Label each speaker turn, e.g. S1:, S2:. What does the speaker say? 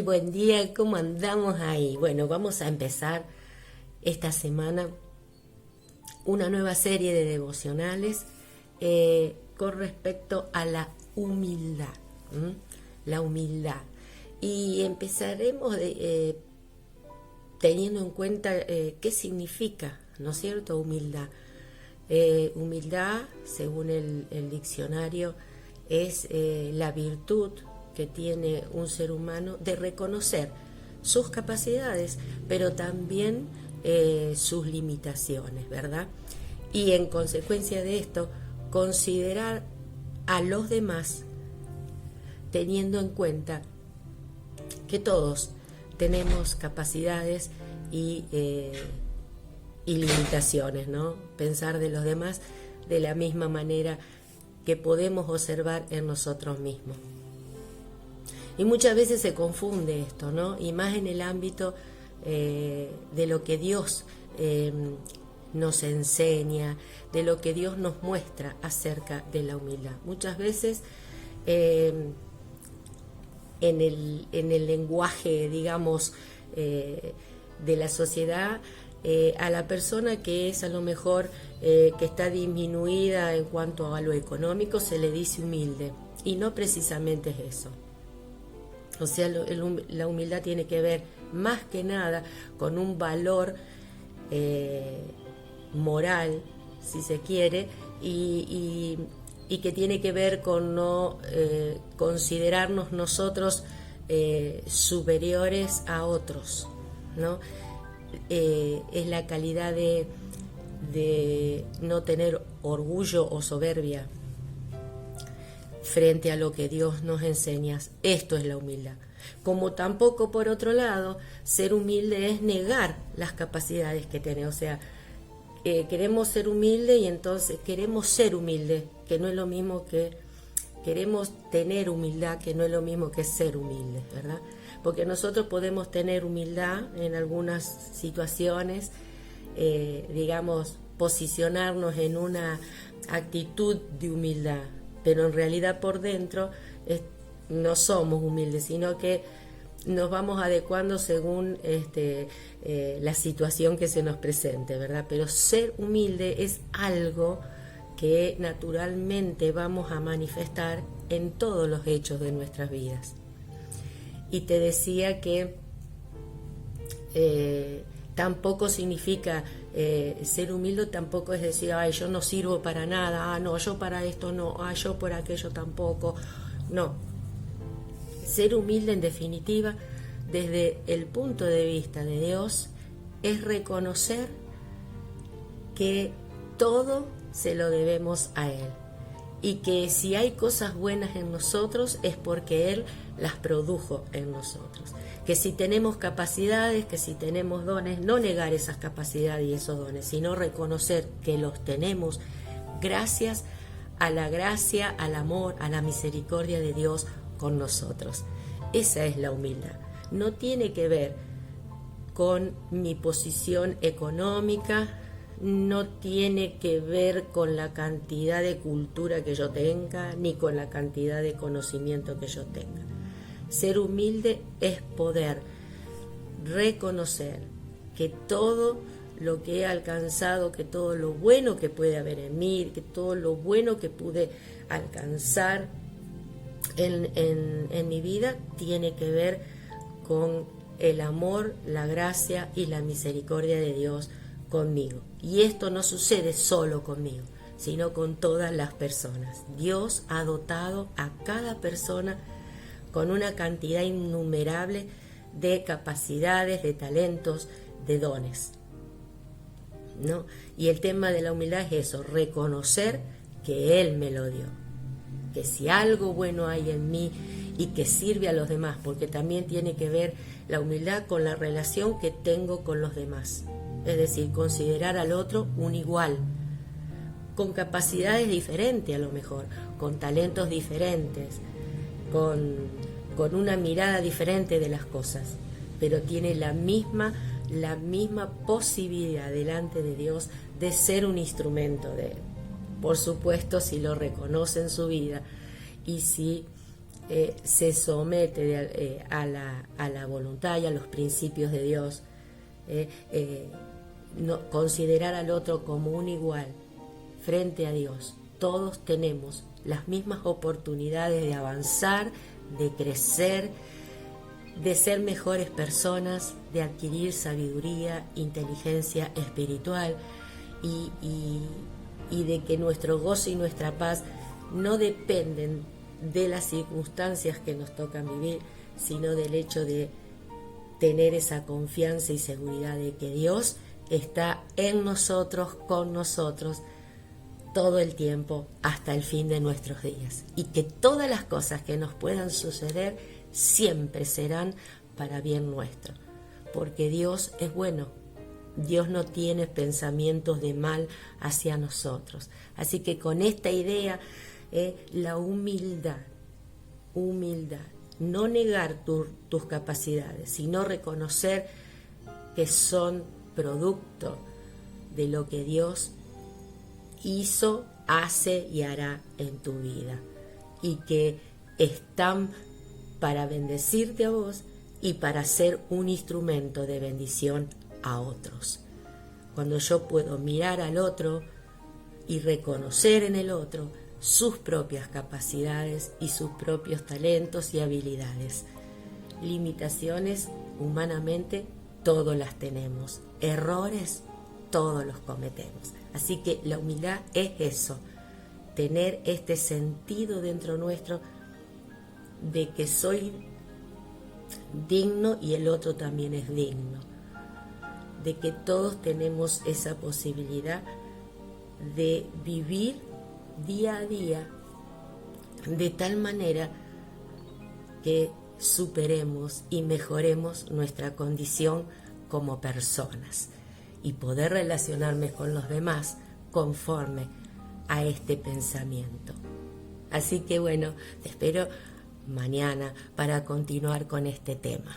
S1: buen día, ¿cómo andamos ahí? Bueno, vamos a empezar esta semana una nueva serie de devocionales con respecto a la humildad. La humildad. Y empezaremos teniendo en cuenta qué significa, ¿no es cierto?, humildad. Humildad, según el diccionario, es la virtud que tiene un ser humano de reconocer sus capacidades, pero también sus limitaciones, ¿verdad? Y en consecuencia de esto, considerar a los demás teniendo en cuenta que todos tenemos capacidades y limitaciones, ¿no? Pensar de los demás de la misma manera que podemos observar en nosotros mismos. Y muchas veces se confunde esto, ¿no? Y más en el ámbito de lo que Dios nos enseña, de lo que Dios nos muestra acerca de la humildad. Muchas veces en el lenguaje, digamos, de la sociedad, a la persona que es a lo mejor que está disminuida en cuanto a lo económico se le dice humilde, y no precisamente es eso. O sea, la humildad tiene que ver más que nada con un valor moral, si se quiere, y que tiene que ver con no considerarnos nosotros superiores a otros, ¿no? Es la calidad de no tener orgullo o soberbia frente a lo que Dios nos enseña. Esto es la humildad. Como tampoco, por otro lado, ser humilde es negar las capacidades que tenemos. O sea, queremos ser humildes y entonces queremos ser humildes, que no es lo mismo que queremos tener humildad, que no es lo mismo que ser humildes, ¿verdad? Porque nosotros podemos tener humildad en algunas situaciones, digamos, posicionarnos en una actitud de humildad, pero en realidad por dentro no somos humildes, sino que nos vamos adecuando según la situación que se nos presente, ¿verdad? Pero ser humilde es algo que naturalmente vamos a manifestar en todos los hechos de nuestras vidas. Y te decía que tampoco significa ser humilde, tampoco es decir, ay, yo no sirvo para nada, no, yo para esto no, yo por aquello tampoco. No. Ser humilde, en definitiva, desde el punto de vista de Dios, es reconocer que todo se lo debemos a Él, y que si hay cosas buenas en nosotros es porque Él las produjo en nosotros, que si tenemos capacidades, que si tenemos dones, no negar esas capacidades y esos dones, sino reconocer que los tenemos gracias a la gracia, al amor, a la misericordia de Dios con nosotros. Esa es la humildad. No tiene que ver con mi posición económica, no tiene que ver con la cantidad de cultura que yo tenga, ni con la cantidad de conocimiento que yo tenga. Ser humilde es poder reconocer que todo lo que he alcanzado, que todo lo bueno que puede haber en mí, que todo lo bueno que pude alcanzar en mi vida, tiene que ver con el amor, la gracia y la misericordia de Dios conmigo. Y esto no sucede solo conmigo, sino con todas las personas. Dios ha dotado a cada persona con una cantidad innumerable de capacidades, de talentos, de dones, ¿no? Y el tema de la humildad es eso, reconocer que Él me lo dio, que si algo bueno hay en mí y que sirve a los demás, porque también tiene que ver la humildad con la relación que tengo con los demás, es decir, considerar al otro un igual, con capacidades diferentes a lo mejor, con talentos diferentes, con una mirada diferente de las cosas, pero tiene la misma posibilidad delante de Dios de ser un instrumento de Él. Por supuesto, si lo reconoce en su vida y si se somete a la voluntad y a los principios de Dios, no, considerar al otro como un igual frente a Dios. Todos tenemos las mismas oportunidades de avanzar, de crecer, de ser mejores personas, de adquirir sabiduría, inteligencia espiritual y de que nuestro gozo y nuestra paz no dependen de las circunstancias que nos tocan vivir, sino del hecho de tener esa confianza y seguridad de que Dios está en nosotros, con nosotros, todo el tiempo hasta el fin de nuestros días, y que todas las cosas que nos puedan suceder siempre serán para bien nuestro, porque Dios es bueno. Dios no tiene pensamientos de mal hacia nosotros. Así que con esta idea, la humildad, no negar tus capacidades, sino reconocer que son producto de lo que Dios hizo, hace y hará en tu vida, y que están para bendecirte a vos y para ser un instrumento de bendición a otros. Cuando yo puedo mirar al otro y reconocer en el otro sus propias capacidades y sus propios talentos y habilidades. Limitaciones, humanamente, todos las tenemos. Errores, todos los cometemos. Así que la humildad es eso, tener este sentido dentro nuestro de que soy digno y el otro también es digno, de que todos tenemos esa posibilidad de vivir día a día de tal manera que superemos y mejoremos nuestra condición como personas y poder relacionarme con los demás conforme a este pensamiento. Así que bueno, te espero mañana para continuar con este tema.